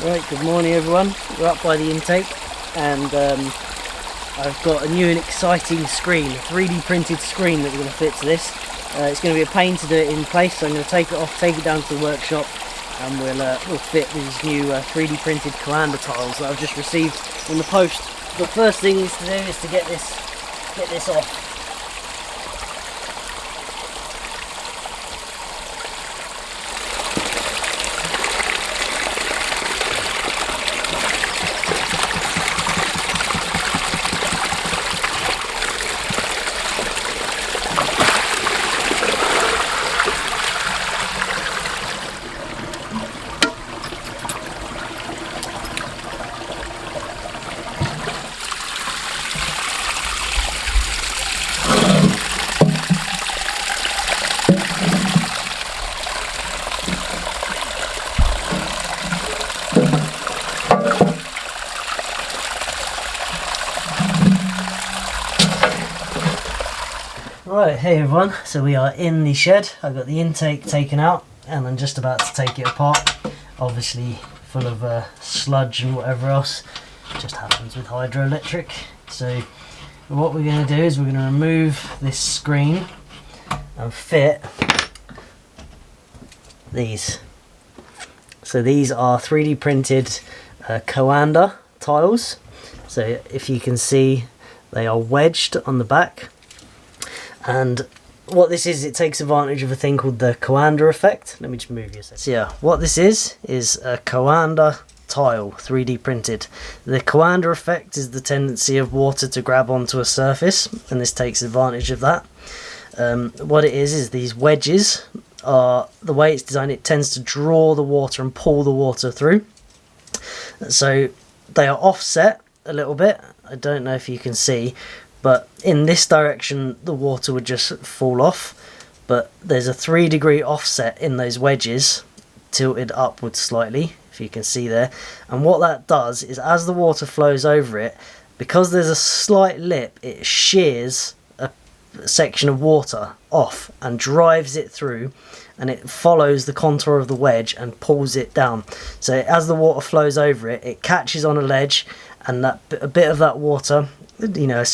Right, good morning everyone. We're up by the intake and I've got a new and exciting screen, a 3D printed screen that we're going to fit to this. It's going to be a pain to do it in place, so I'm going to take it off, take it down to the workshop, and we'll fit these new 3D printed Coanda tiles that I've just received in the post. The first thing is to do is to get this off. Right, hey everyone, so we are in the shed. I've got the intake taken out and I'm just about to take it apart. Obviously full of sludge and whatever else. It just happens with hydroelectric. So what we're going to do is we're going to remove this screen and fit these. So these are 3D printed Coanda tiles. So if you can see, they are wedged on the back. And what this is, it takes advantage of a thing called the Coanda effect. Let me just move you a second. So yeah, what this is a Coanda tile, 3D printed. The Coanda effect is the tendency of water to grab onto a surface, and this takes advantage of that. What it is these wedges are, the way it's designed, it tends to draw the water and pull the water through. So they are offset a little bit. I don't know if you can see, but in this direction the water would just fall off, but there's a 3-degree offset in those wedges, tilted upwards slightly, if you can see there. And what that does is, as the water flows over it, because there's a slight lip, it shears a section of water off and drives it through, and it follows the contour of the wedge and pulls it down. So as the water flows over it, it catches on a ledge, and a bit of that water, a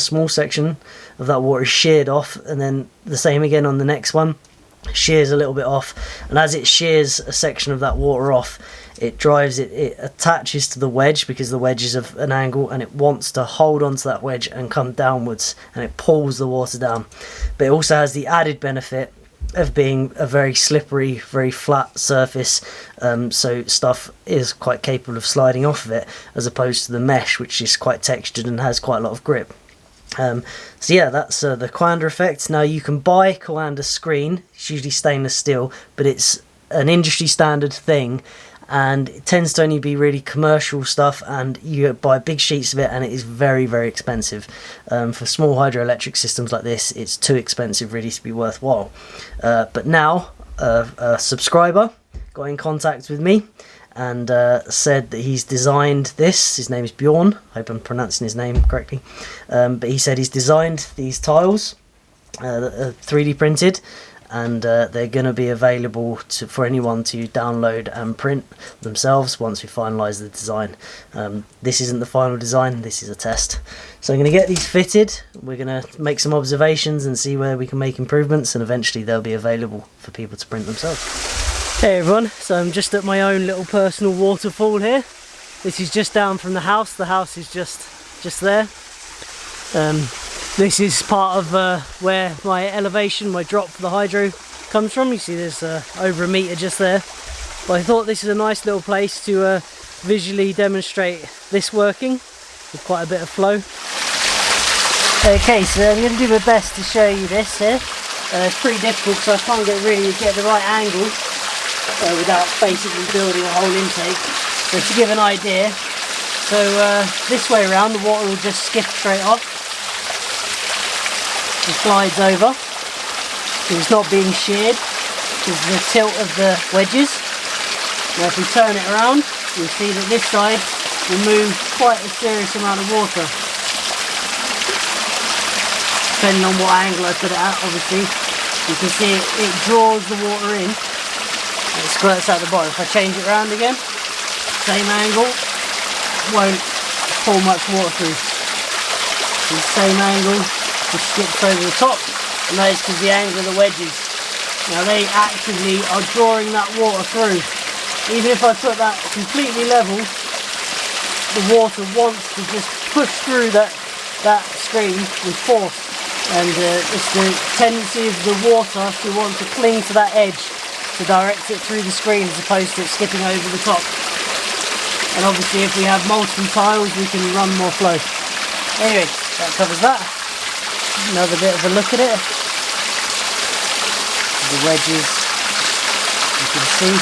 small section of that water is sheared off, and then the same again on the next one, shears a little bit off, and as it shears a section of that water off, it drives it attaches to the wedge, because the wedge is of an angle and it wants to hold onto that wedge and come downwards, and it pulls the water down. But it also has the added benefit of being a very slippery, very flat surface, so stuff is quite capable of sliding off of it, as opposed to the mesh, which is quite textured and has quite a lot of grip. So yeah, that's the Coanda effect. Now you can buy Coanda screen. It's usually stainless steel, but it's an industry standard thing, and it tends to only be really commercial stuff, and you buy big sheets of it, and it is very, very expensive. For small hydroelectric systems like this, it's too expensive really to be worthwhile. But now a subscriber got in contact with me and said that he's designed this. His name is Bjorn, I hope I'm pronouncing his name correctly, but he said he's designed these tiles that are 3D printed, and they're going to be available for anyone to download and print themselves once we finalise the design. This isn't the final design, this is a test. So I'm going to get these fitted, we're going to make some observations and see where we can make improvements, and eventually they'll be available for people to print themselves. Hey everyone, so I'm just at my own little personal waterfall here. This is just down from the house is just there. This is part of where my elevation, my drop for the hydro comes from. You see there's over a metre just there. But I thought this is a nice little place to visually demonstrate this working with quite a bit of flow. Okay, so I'm going to do my best to show you this here. It's pretty difficult, so I can't get the right angle without basically building a whole intake. So to give an idea, so this way around the water will just skip straight off. It slides over, so it's not being sheared because of the tilt of the wedges. Now if we turn it around, you'll see that this side will move quite a serious amount of water. Depending on what angle I put it at, obviously, you can see it draws the water in and it squirts out the bottom. If I change it around again, same angle, won't pull much water through. The same angle just skips over the top, and that is because the angle of the wedges. Now they actively are drawing that water through. Even if I put that completely level, the water wants to just push through that screen with force, and it's the tendency of the water to want to cling to that edge to direct it through the screen as opposed to it skipping over the top. And obviously if we have multiple tiles we can run more flow. Anyway, that covers that. Another bit of a look at it. The wedges, you can see.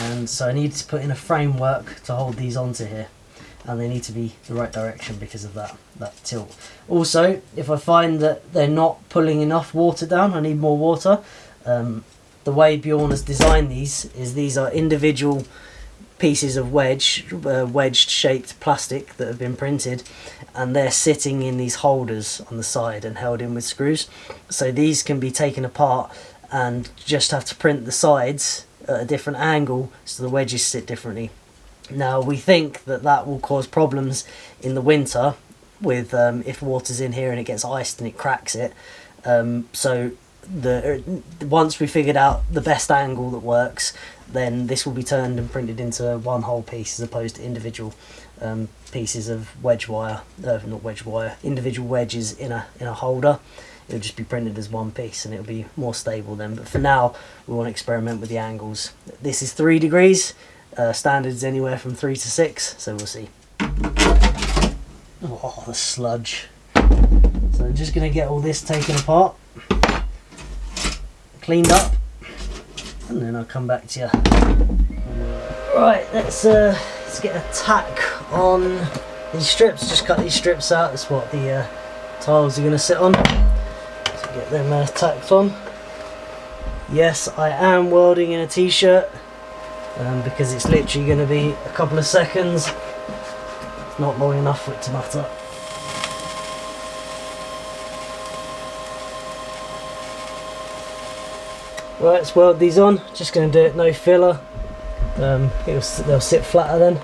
And so I need to put in a framework to hold these onto here, and they need to be the right direction because of that tilt. Also, if I find that they're not pulling enough water down, I need more water. The way Bjorn has designed these are individual pieces of wedged shaped plastic that have been printed, and they're sitting in these holders on the side and held in with screws. So these can be taken apart and just have to print the sides at a different angle so the wedges sit differently. Now we think that will cause problems in the winter with if water's in here and it gets iced and it cracks it. So once we figured out the best angle that works, then this will be turned and printed into one whole piece as opposed to individual pieces of wedge wire, not wedge wire, individual wedges in a holder. It'll just be printed as one piece and it'll be more stable then. But for now we want to experiment with the angles. This is 3 degrees, standard is anywhere from 3 to 6, so we'll see. Oh, the sludge. So I'm just going to get all this taken apart, cleaned up, and then I'll come back to you. Right, let's get a tack on these strips. Just cut these strips out, that's what the tiles are going to sit on. Get them tacked on. Yes, I am welding in a t-shirt because it's literally going to be a couple of seconds. It's not long enough for it to matter. Right, let's weld these on. Just going to do it no filler. They'll sit flatter then.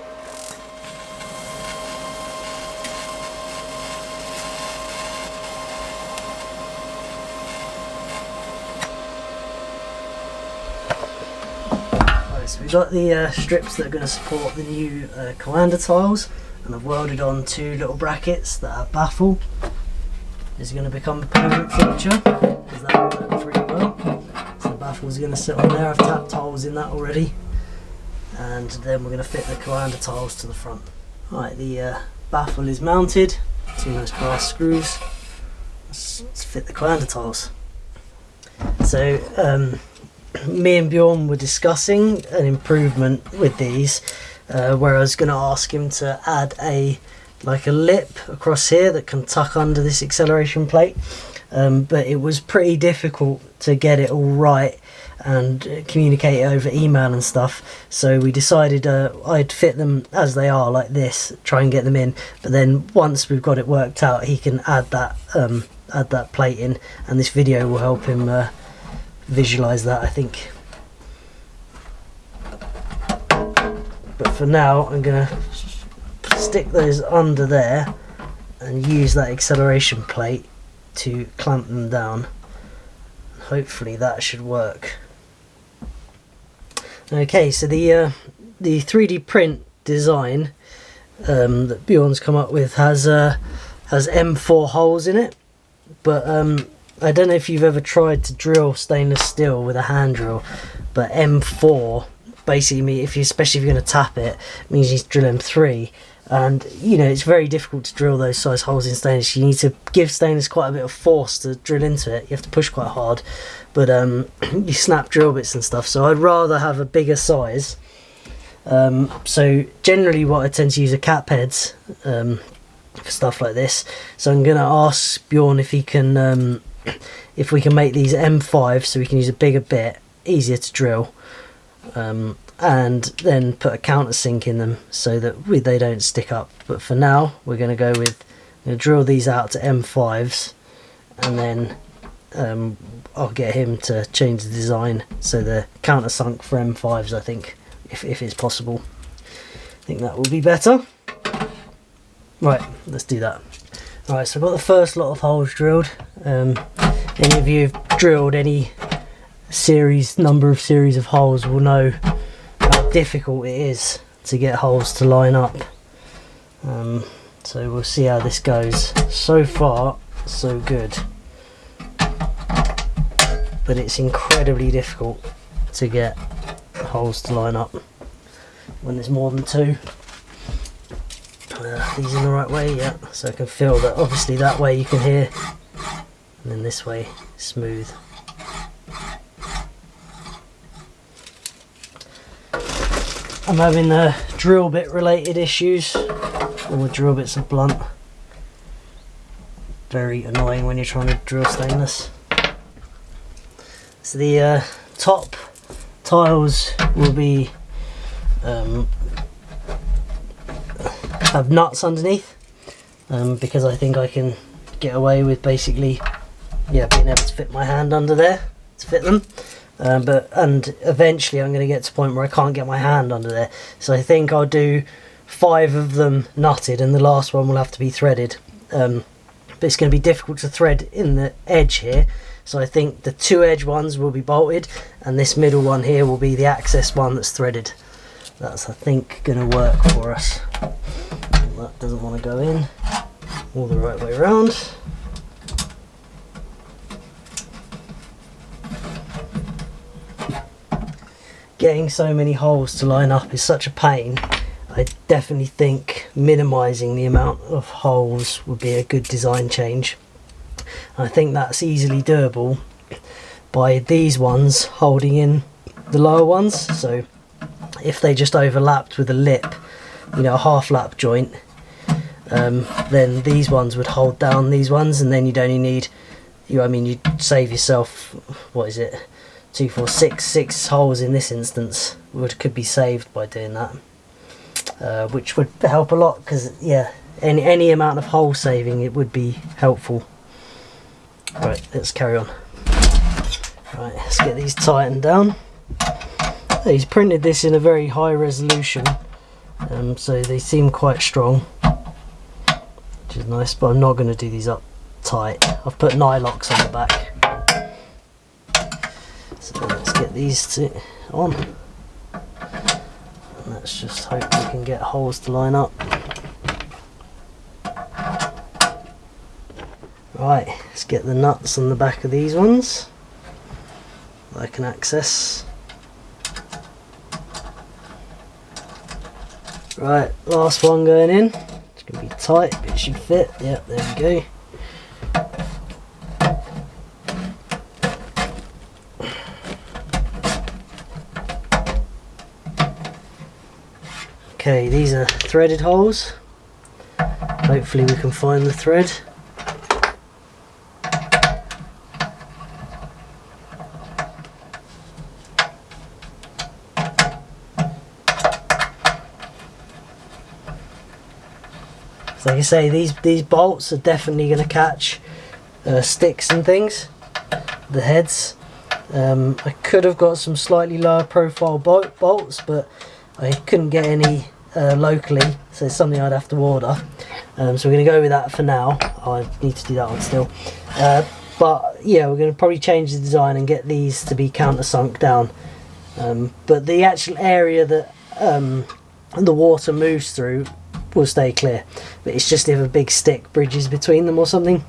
So we've got the strips that are going to support the new Coanda tiles, and I've welded on 2 little brackets that are baffle. This is going to become a permanent feature because that works really well. So the baffle is going to sit on there. I've tapped holes in that already, and then we're going to fit the Coanda tiles to the front. Right, the baffle is mounted. 2 nice brass screws. Let's fit the Coanda tiles. So me and Bjorn were discussing an improvement with these, where I was going to ask him to add a lip across here that can tuck under this acceleration plate, but it was pretty difficult to get it all right and communicate it over email and stuff, so we decided I'd fit them as they are like this, try and get them in, but then once we've got it worked out he can add that plate in, and this video will help him visualize that, I think. But for now I'm gonna stick those under there and use that acceleration plate to clamp them down. Hopefully that should work. Okay, so the 3D print design that Bjorn's come up with has M4 holes in it, but I don't know if you've ever tried to drill stainless steel with a hand drill, but M4 basically, especially if you're going to tap it, means you need to drill M3, and you know it's very difficult to drill those size holes in stainless. You need to give stainless quite a bit of force to drill into it. You have to push quite hard, but you snap drill bits and stuff. So I'd rather have a bigger size. So generally, what I tend to use are cap heads for stuff like this. So I'm going to ask Bjorn if he can. If we can make these M5 so we can use a bigger bit, easier to drill, and then put a countersink in them so that they don't stick up. But for now we're going to go with, drill these out to M5s, and then I'll get him to change the design so the countersunk for M5s I think if it's possible. I think that will be better. Right, let's do that. Alright, so I've got the first lot of holes drilled. Any of you who've drilled any number of series of holes will know how difficult it is to get holes to line up. So we'll see how this goes. So far, so good. But it's incredibly difficult to get holes to line up when there's more than two. These in the right way, yeah. So I can feel that obviously that way you can hear, and then this way smooth. I'm having drill bit related issues. All the drill bits are blunt. Very annoying when you're trying to drill stainless. So the top tiles will be have nuts underneath, because I think I can get away with basically being able to fit my hand under there to fit them. And eventually I'm going to get to a point where I can't get my hand under there, so I think I'll do 5 of them nutted and the last one will have to be threaded. But it's going to be difficult to thread in the edge here, so I think the 2 edge ones will be bolted and this middle one here will be the access one that's threaded. That's, I think, going to work for us. That doesn't want to go in all the right way around. Getting so many holes to line up is such a pain. I definitely think minimising the amount of holes would be a good design change. I think that's easily doable by these ones holding in the lower ones. So if they just overlapped with a lip, you know, a half lap joint, then these ones would hold down these ones, and then you'd only need, you'd save yourself, what is it, 2, 4, 6 holes in this instance could be saved by doing that, which would help a lot, because any amount of hole saving, it would be helpful. Right, let's carry on. Right, let's get these tightened down. He's printed this in a very high resolution, so they seem quite strong, which is nice, but I'm not going to do these up tight. I've put Nylox on the back. So let's get these two on, and let's just hope we can get holes to line up. Right, let's get the nuts on the back of these ones that I can access. Right, last one going in. It's going to be tight, but it should fit. Yeah, there we go. Okay, these are threaded holes. Hopefully we can find the thread. So like I say, these bolts are definitely going to catch sticks and things, the heads. I could have got some slightly lower profile bolts, but I couldn't get any locally, so it's something I'd have to order. So we're going to go with that for now. I need to do that one still. But yeah, we're going to probably change the design and get these to be countersunk down. But the actual area that the water moves through will stay clear. But it's just if a big stick bridges between them or something.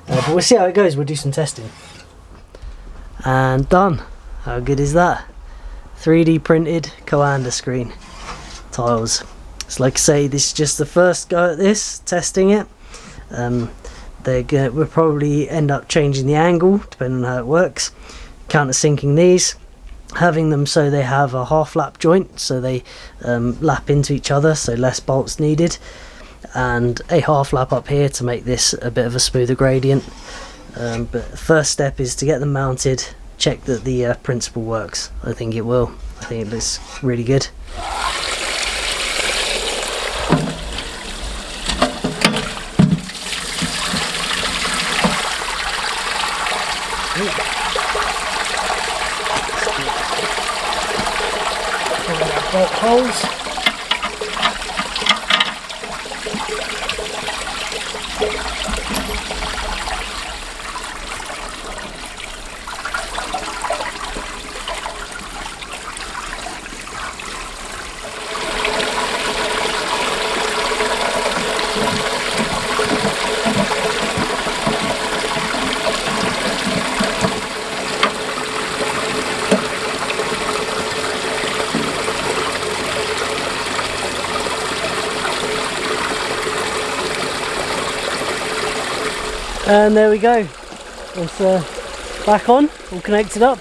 But we'll see how it goes. We'll do some testing. And done. How good is that? 3D printed Coanda screen tiles. It's like I say, this is just the first go at this, testing it. We'll probably end up changing the angle depending on how it works, countersinking these, having them so they have a half lap joint, so they lap into each other, so less bolts needed, and a half lap up here to make this a bit of a smoother gradient. But the first step is to get them mounted, check that the principle works. I think it will. I think it looks really good. bolt holes. And there we go, it's back on, all connected up,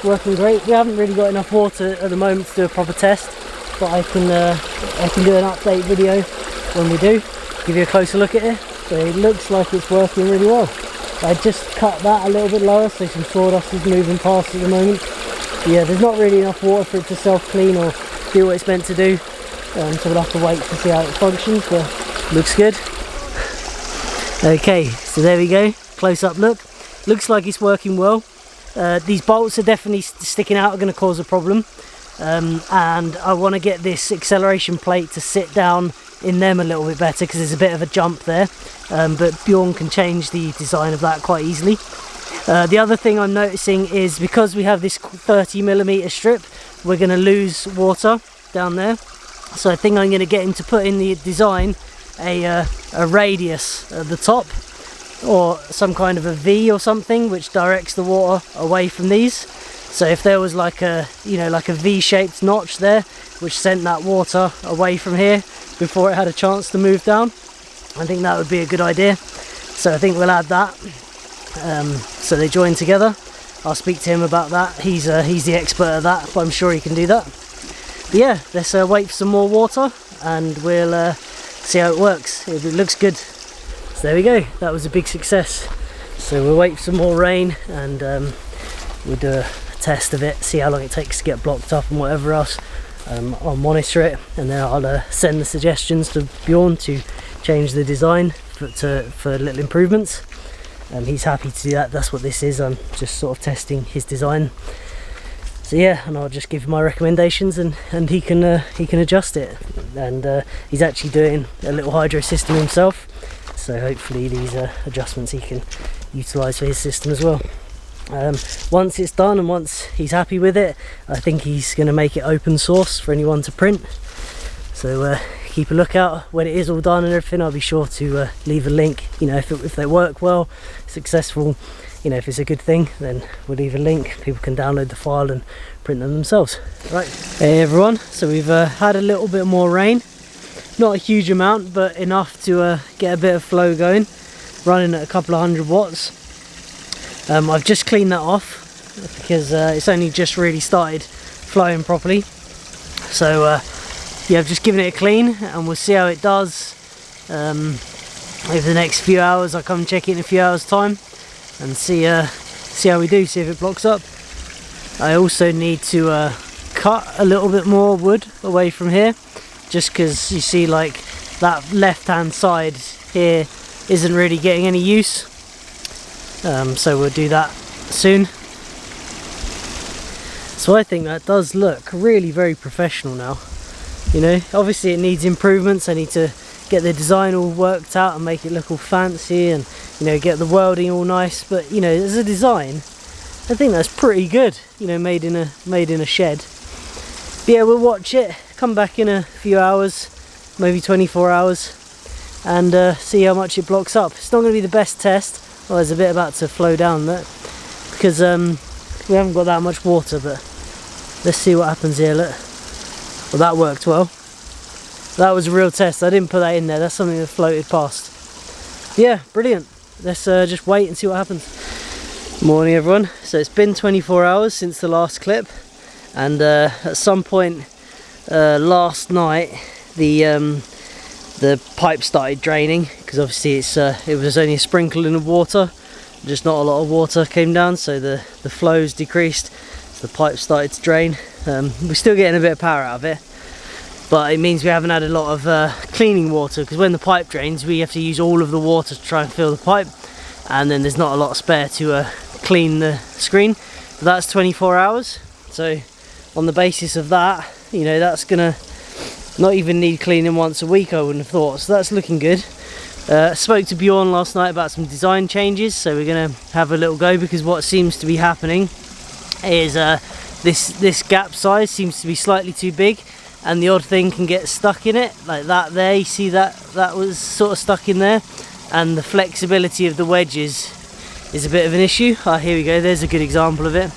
working great. We haven't really got enough water at the moment to do a proper test, but I can do an update video when we do, give you a closer look at it. So it looks like it's working really well. I just cut that a little bit lower so some sawdust is moving past at the moment. But yeah, there's not really enough water for it to self-clean or do what it's meant to do, so we'll have to wait to see how it functions, but looks good. Okay, so there we go, close-up look. Looks like it's working well. These bolts are definitely sticking out, are going to cause a problem, and I want to get this acceleration plate to sit down in them a little bit better because there's a bit of a jump there, but Bjorn can change the design of that quite easily. The other thing I'm noticing is because we have this 30mm strip, we're going to lose water down there, so I think I'm going to get him to put in the design a radius at the top, or some kind of a V or something which directs the water away from these. So if there was like a, you know, like a V-shaped notch there which sent that water away from here before it had a chance to move down, I think that would be a good idea. So I think we'll add that, so they join together. I'll speak to him about that. He's the expert at that, but I'm sure he can do that. But yeah, let's wait for some more water and we'll see how it works. It looks good. So there we go, that was a big success. So we'll wait for some more rain and we'll do a test of it, see how long it takes to get blocked up and whatever else. I'll monitor it and then I'll send the suggestions to Bjorn to change the design for little improvements. He's happy to do that. That's what this is. I'm just sort of testing his design. So yeah, and I'll just give my recommendations and he can adjust it. And he's actually doing a little hydro system himself, so hopefully these adjustments he can utilise for his system as well. Once it's done and once he's happy with it, I think he's going to make it open source for anyone to print. So keep a lookout when it is all done and everything. I'll be sure to leave a link. You know, if they work well, successful, you know, if it's a good thing, then we'll leave a link. People can download the file and print them themselves. Right, hey everyone, so we've had a little bit more rain, not a huge amount but enough to get a bit of flow going, running at a couple of 100 watts. I've just cleaned that off because it's only just really started flowing properly. So yeah, I've just given it a clean and we'll see how it does over the next few hours. I'll come check it in a few hours time and see how we do, see if it blocks up. I also need to cut a little bit more wood away from here, just because you see like that left hand side here isn't really getting any use, so we'll do that soon. So I think that does look really very professional now. You know, obviously it needs improvements. I need to get the design all worked out and make it look all fancy and, you know, get the welding all nice, but you know, as a design I think that's pretty good, you know, made in a shed. But yeah, we'll watch it, come back in a few hours, maybe 24 hours, and see how much it blocks up. It's not going to be the best test. Well, there's a bit about to flow down there because we haven't got that much water, but let's see what happens here. Look, well, that worked well. That was a real test. I didn't put that in there. That's something that floated past. Yeah, brilliant. Let's just wait and see what happens. Morning everyone. So it's been 24 hours since the last clip, and at some point last night the pipe started draining because obviously it was only a sprinkling of water, just not a lot of water came down, so the flows decreased, so the pipe started to drain. We're still getting a bit of power out of it, but it means we haven't had a lot of cleaning water, because when the pipe drains we have to use all of the water to try and fill the pipe, and then there's not a lot spare to clean the screen. But that's 24 hours, so on the basis of that You know, that's gonna not even need cleaning once a week, I wouldn't have thought. So that's looking good. Spoke to Bjorn last night about some design changes, so we're gonna have a little go, because what seems to be happening is this gap size seems to be slightly too big, and the odd thing can get stuck in it, like that there. You see that was sort of stuck in there, and the flexibility of the wedges is a bit of an issue. Here we go, there's a good example of it.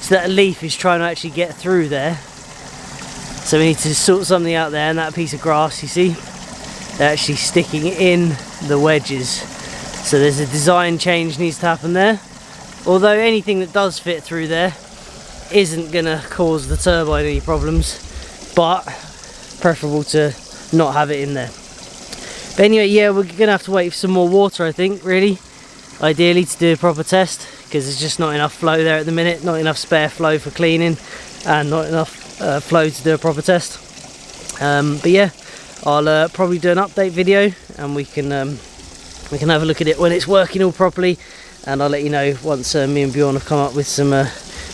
So that leaf is trying to actually get through there, so we need to sort something out there. And that piece of grass, you see, they're actually sticking in the wedges, so there's a design change needs to happen there. Although anything that does fit through there isn't gonna cause the turbine any problems, but preferable to not have it in there. But anyway, yeah, we're gonna have to wait for some more water, I think, really, ideally, to do a proper test, because there's just not enough flow there at the minute, not enough spare flow for cleaning, and not enough flow to do a proper test. But yeah, I'll probably do an update video, and we can have a look at it when it's working all properly, and I'll let you know once me and Bjorn have come up with some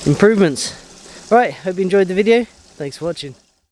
improvements. Right, hope you enjoyed the video. Thanks for watching.